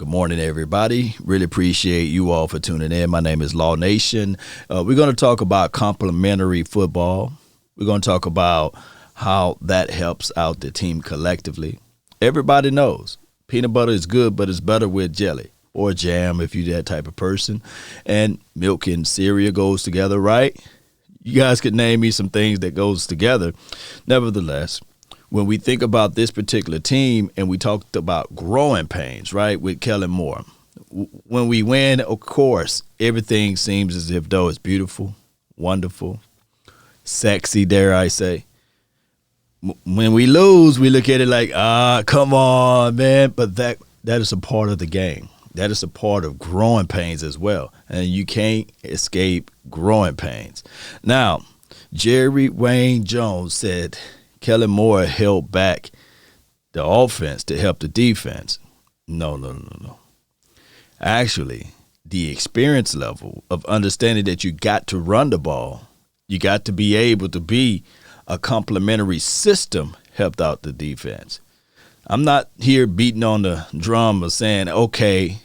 Good morning, everybody. Really appreciate you all for tuning in. My name is Law Nation. We're going to talk about complementary football. We're going to talk about how that helps out the team collectively. Everybody knows peanut butter is good, but it's better with jelly or jam if you're that type of person. And milk and cereal goes together, right? You guys could name me some things that goes together. Nevertheless, when we think about this particular team and we talked about growing pains, right, with Kellen Moore, when we win, of course, everything seems as if though it's beautiful, wonderful, sexy, dare I say. When we lose, we look at it like, come on, man. But that is a part of the game. That is a part of growing pains as well. And you can't escape growing pains. Now, Jerry Wayne Jones said Kellen Moore held back the offense to help the defense. No. Actually, the experience level of understanding that you got to run the ball, you got to be able to be a complementary system helped out the defense. I'm not here beating on the drum or saying, okay,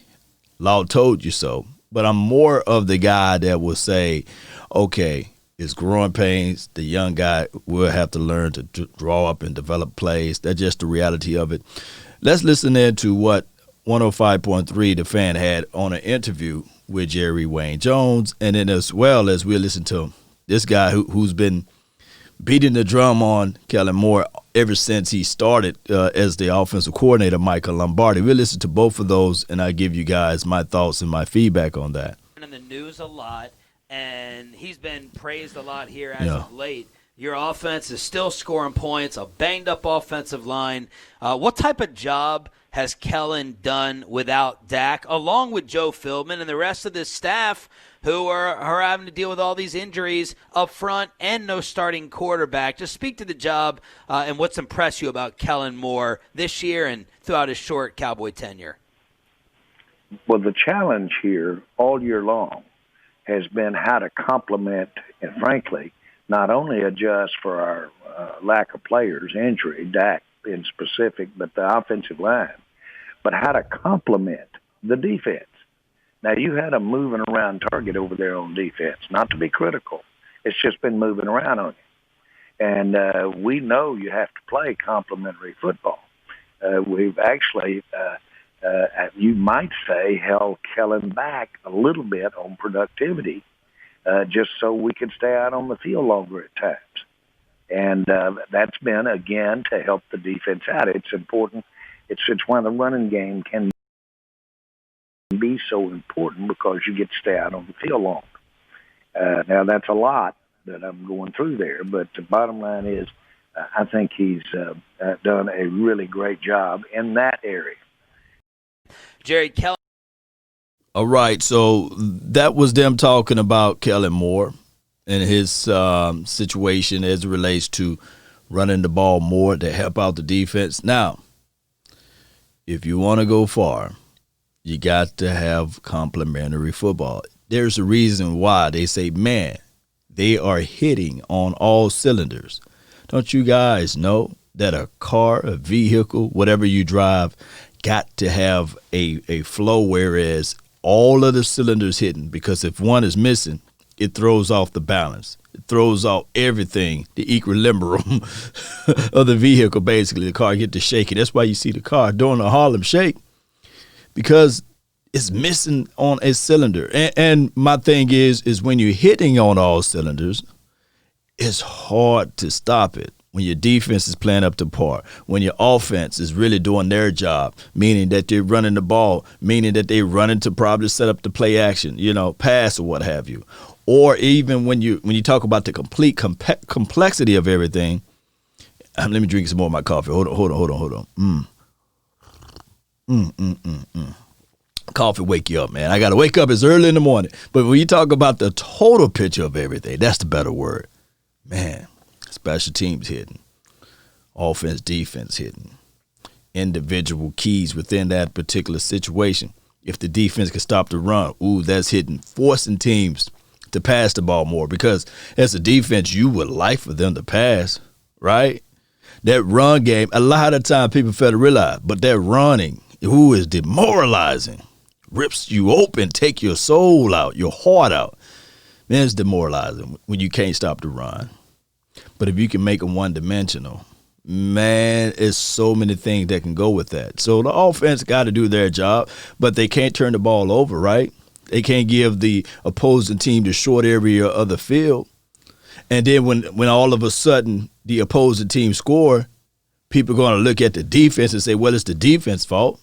Law told you so. But I'm more of the guy that will say, okay, it's growing pains. The young guy will have to learn to draw up and develop plays. That's just the reality of it. Let's listen in to what 105.3 The Fan had on an interview with Jerry Wayne Jones, and then as well as we'll listen to this guy who's been beating the drum on Kellen Moore ever since he started as the offensive coordinator, Michael Lombardi. We'll listen to both of those, and I'll give you guys my thoughts and my feedback on that. In the news a lot, and he's been praised a lot here as of late. Your offense is still scoring points, a banged-up offensive line. What type of job has Kellen done without Dak, along with Joe Philbin and the rest of this staff who are having to deal with all these injuries up front and no starting quarterback? Just speak to the job and what's impressed you about Kellen Moore this year and throughout his short Cowboy tenure. Well, the challenge here all year long has been how to complement and, frankly, not only adjust for our lack of players, injury, Dak in specific, but the offensive line, but how to complement the defense. Now, you had a moving around target over there on defense, not to be critical. It's just been moving around on you. And we know you have to play complementary football. We've actually, you might say, held Kellen back a little bit on productivity just so we could stay out on the field longer at times. And that's been, again, to help the defense out. It's important. It's why the running game can be so important because you get to stay out on the field longer. Now, that's a lot that I'm going through there, but the bottom line is I think he's done a really great job in that area. Jerry, Kellen. All right, so that was them talking about Kellen Moore and his situation as it relates to running the ball more to help out the defense. Now, if you want to go far, you got to have complementary football. There's a reason why they say, man, they are hitting on all cylinders. Don't you guys know that a car, a vehicle, whatever you drive, got to have a flow, whereas all of the cylinders hitting? Because if one is missing, it throws off the balance. It throws off everything, the equilibrium of the vehicle, basically. The car get to shaking. That's why you see the car doing a Harlem shake, because it's missing on a cylinder. And my thing is when you're hitting on all cylinders, it's hard to stop it. When your defense is playing up to par, when your offense is really doing their job, meaning that they're running the ball, meaning that they're running to probably set up the play action, pass or what have you. Or even when you talk about the complete complexity of everything. Let me drink some more of my coffee. Hold on. Coffee wake you up, man. I got to wake up as early in the morning. But when you talk about the total picture of everything, that's the better word. Man, special teams hitting, offense, defense hitting, individual keys within that particular situation. If the defense can stop the run, that's hitting, forcing teams to pass the ball more, because as a defense, you would like for them to pass, right? That run game, a lot of time people fail to realize, but that running Who is demoralizing, rips you open, take your soul out, your heart out. Man, it's demoralizing when you can't stop the run. But if you can make them one-dimensional, man, it's so many things that can go with that. So the offense got to do their job, but they can't turn the ball over, right? They can't give the opposing team the short area of the field. And then when all of a sudden the opposing team score, people are going to look at the defense and say, well, it's the defense's fault.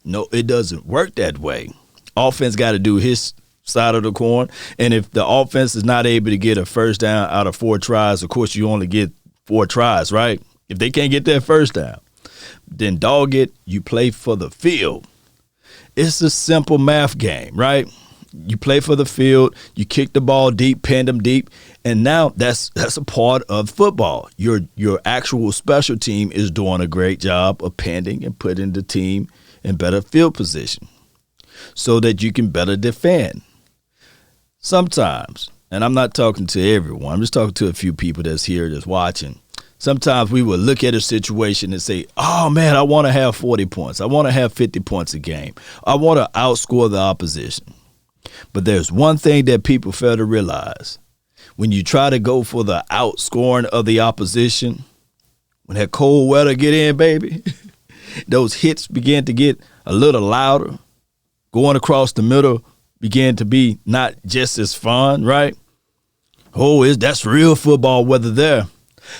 No, it doesn't work that way. Offense got to do his side of the coin. And if the offense is not able to get a first down out of 4 tries, of course you only get 4 tries, right? If they can't get that first down, then dog it, you play for the field. It's a simple math game, right? You play for the field, you kick the ball deep, pin them deep, and now that's a part of football. Your actual special team is doing a great job of pinning and putting the team in better field position so that you can better defend. Sometimes, and I'm not talking to everyone, I'm just talking to a few people that's here that's watching. Sometimes we will look at a situation and say, oh, man, I want to have 40 points. I want to have 50 points a game. I want to outscore the opposition. But there's one thing that people fail to realize. When you try to go for the outscoring of the opposition, when that cold weather get in, baby, those hits begin to get a little louder. Going across the middle began to be not just as fun, right? That's real football weather there.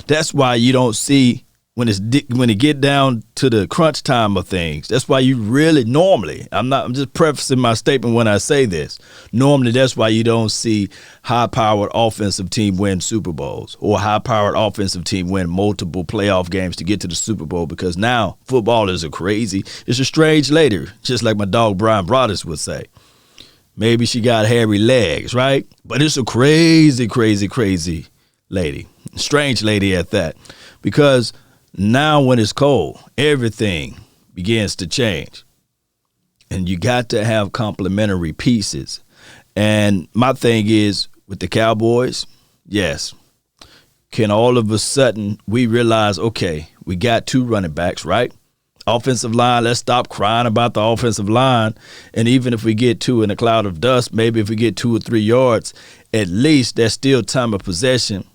That's why you don't see when it get down to the crunch time of things. That's why you really normally, I'm just prefacing my statement when I say this. Normally, that's why you don't see high-powered offensive team win Super Bowls or high-powered offensive team win multiple playoff games to get to the Super Bowl, because now footballers are crazy. It's a strange lady, just like my dog Brian Broaddus would say. Maybe she got hairy legs, right? But it's a crazy, crazy, crazy lady. Strange lady at that. Because now when it's cold, everything begins to change. And you got to have complementary pieces. And my thing is, with the Cowboys, yes, can all of a sudden we realize, okay, we got 2 running backs, right? Offensive line, let's stop crying about the offensive line. And even if we get 2 in a cloud of dust, maybe if we get 2 or 3 yards, at least there's still time of possession.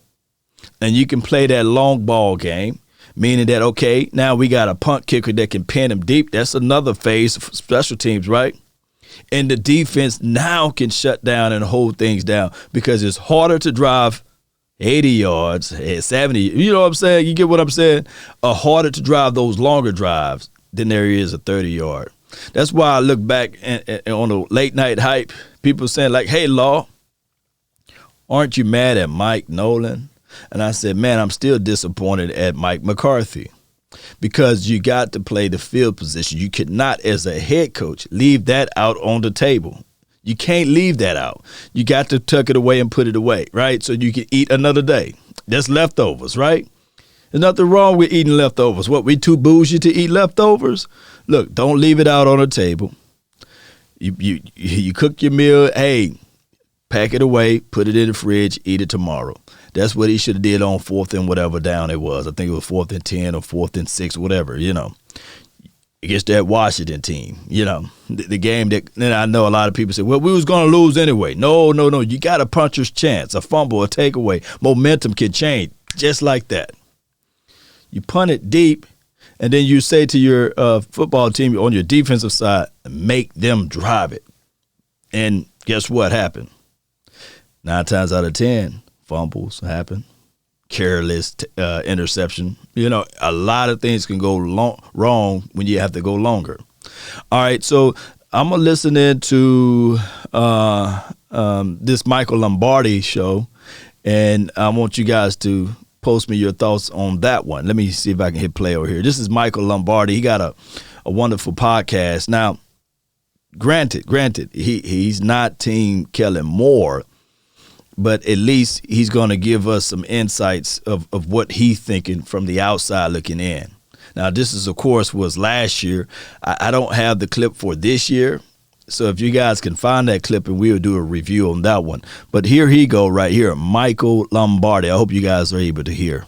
And you can play that long ball game, meaning that, okay, now we got a punt kicker that can pin them deep. That's another phase of special teams, right? And the defense now can shut down and hold things down, because it's harder to drive 80 yards, 70. You know what I'm saying? You get what I'm saying? Harder to drive those longer drives than there is a 30-yard. That's why I look back on the late night hype, people saying like, hey, Law, aren't you mad at Mike Nolan? And I said, man, I'm still disappointed at Mike McCarthy, because you got to play the field position. You could not, as a head coach, leave that out on the table. You can't leave that out. You got to tuck it away and put it away, right? So you can eat another day. That's leftovers, right? There's nothing wrong with eating leftovers. What, we too bougie to eat leftovers? Look, don't leave it out on the table. You cook your meal, hey, pack it away, put it in the fridge, eat it tomorrow. That's what he should have did on 4th and whatever down it was. I think it was 4th and 10 or 4th and 6, whatever, against that Washington team, the game that, then I know a lot of people say, well, we was going to lose anyway. No. You got a puncher's chance, a fumble, a takeaway. Momentum can change just like that. You punt it deep, and then you say to your football team on your defensive side, make them drive it. And guess what happened? 9 times out of 10, fumbles happen, careless interception. A lot of things can go wrong when you have to go longer. All right, so I'm going to listen into this Michael Lombardi show, and I want you guys to post me your thoughts on that one. Let me see if I can hit play over here. This is Michael Lombardi. He got a wonderful podcast. Now, granted, he's not Team Kellen Moore, but at least he's going to give us some insights of what he's thinking from the outside looking in. Now, this is, of course, was last year. I don't have the clip for this year, so if you guys can find that clip, and we'll do a review on that one. But here he go right here, Michael Lombardi. I hope you guys are able to hear.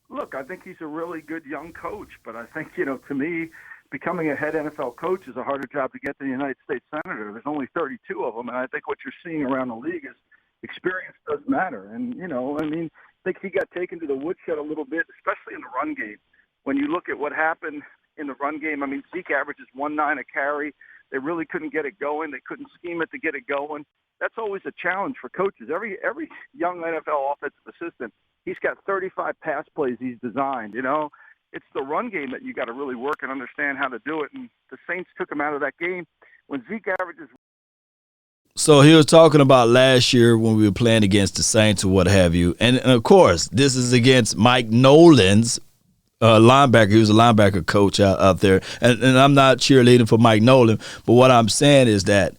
Look, I think he's a really good young coach, but I think, to me, becoming a head NFL coach is a harder job to get than a United States Senator. There's only 32 of them, and I think what you're seeing around the league is experience does matter. And, I think he got taken to the woodshed a little bit, especially in the run game. When you look at what happened in the run game, Zeke averages 1.9 a carry. They really couldn't get it going. They couldn't scheme it to get it going. That's always a challenge for coaches. Every young NFL offensive assistant, he's got 35 pass plays he's designed, It's the run game that you got to really work and understand how to do it. And the Saints took him out of that game. When Zeke averages. So he was talking about last year when we were playing against the Saints or what have you. And of course, this is against Mike Nolan's linebacker. He was a linebacker coach out there. And I'm not cheerleading for Mike Nolan, but what I'm saying is that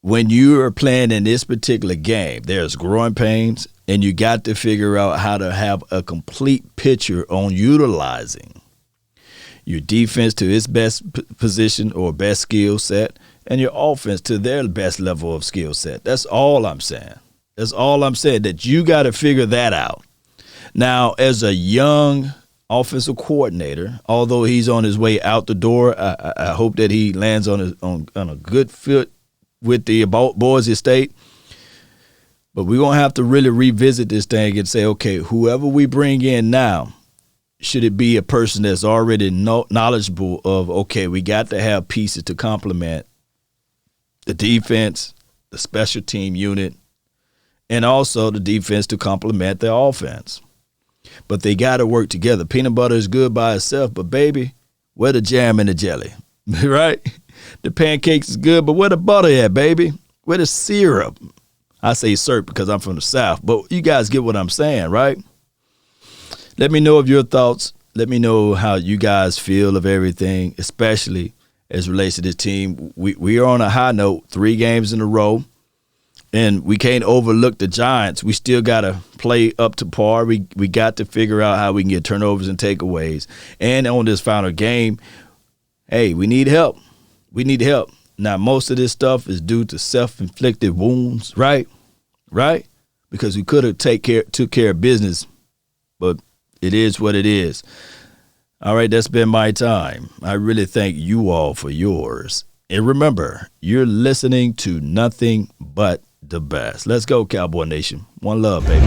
when you are playing in this particular game, there's growing pains, and you got to figure out how to have a complete picture on utilizing your defense to its best position or best skill set and your offense to their best level of skill set. That's all I'm saying. That's all I'm saying, that you got to figure that out. Now, as a young offensive coordinator, although he's on his way out the door, I hope that he lands on a good foot with the Boise State. But we're going to have to really revisit this thing and say, okay, whoever we bring in now, should it be a person that's already knowledgeable of, okay, we got to have pieces to complement the defense, the special team unit, and also the defense to complement the offense. But they got to work together. Peanut butter is good by itself, but baby, where the jam and the jelly, right? The pancakes is good, but where the butter at, baby? Where the syrup? I say syrup because I'm from the South, but you guys get what I'm saying, right? Let me know of your thoughts. Let me know how you guys feel of everything, especially as relates to this team. We are on a high note, 3 games in a row, and we can't overlook the Giants. We still got to play up to par. We got to figure out how we can get turnovers and takeaways. And on this final game, hey, we need help. We need help. Now, most of this stuff is due to self-inflicted wounds, right? Right? Because we could have took care of business, but it is what it is. All right, that's been my time. I really thank you all for yours. And remember, you're listening to nothing but the best. Let's go, Cowboy Nation. One love, baby.